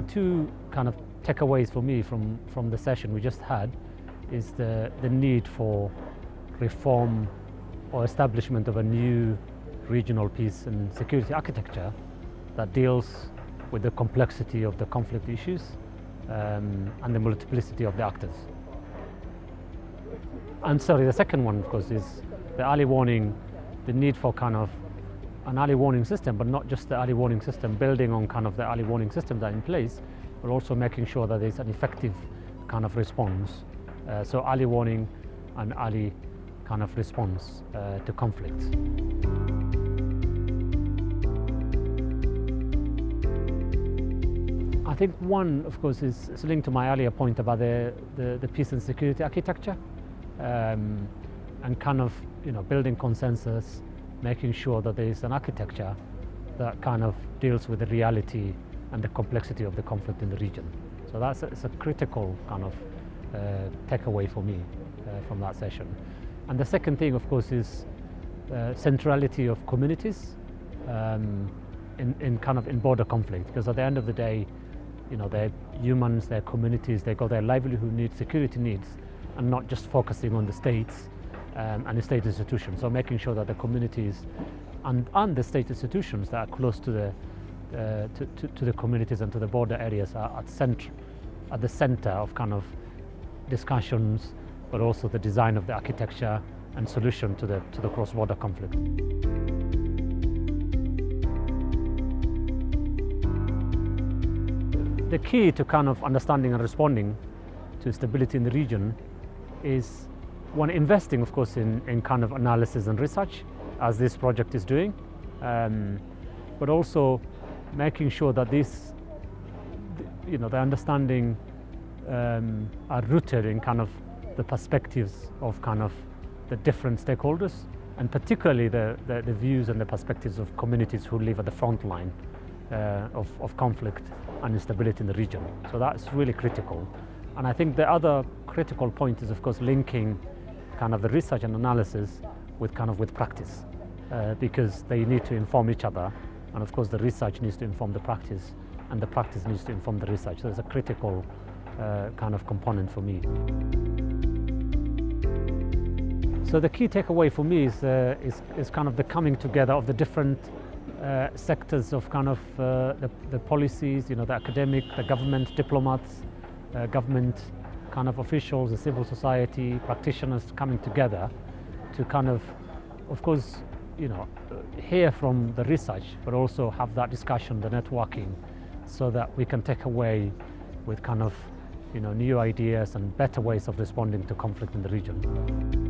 the two kind of takeaways for me from the session we just had is the need for reform or establishment of a new regional peace and security architecture that deals with the complexity of the conflict issues and the multiplicity of the actors. And sorry, the second one, of course, is the early warning, the need for kind of an early warning system, but not just the early warning system, building on kind of the early warning systems that are in place, but also making sure that there's an effective kind of response. So early warning and early kind of response to conflicts. I think one, of course, is linked to my earlier point about the peace and security architecture, and kind of, building consensus, making sure that there is an architecture that kind of deals with the reality and the complexity of the conflict in the region. So that's a critical kind of takeaway for me from that session. And the second thing, of course, is centrality of communities in border conflict, because at the end of the day, they're humans, they're communities, they've got their livelihood needs, security needs, and not just focusing on the states and the state institutions. So making sure that the communities and the state institutions that are close to the communities and to the border areas are at the center of kind of discussions, but also the design of the architecture and solution to the cross-border conflict. The key to kind of understanding and responding to stability in the region is one, investing, of course, in kind of analysis and research, as this project is doing, but also making sure that the understanding are rooted in kind of the perspectives of kind of the different stakeholders, and particularly the views and the perspectives of communities who live at the front line of conflict and instability in the region. So that's really critical. And I think the other critical point is, of course, linking kind of the research and analysis with practice, because they need to inform each other. And of course, the research needs to inform the practice, and the practice needs to inform the research. So it's a critical kind of component for me. So the key takeaway for me is kind of the coming together of the different sectors of kind of the policies, the academic, the government, diplomats, government kind of officials, the civil society, practitioners coming together to kind of course, hear from the research, but also have that discussion, the networking, so that we can take away with kind of, new ideas and better ways of responding to conflict in the region.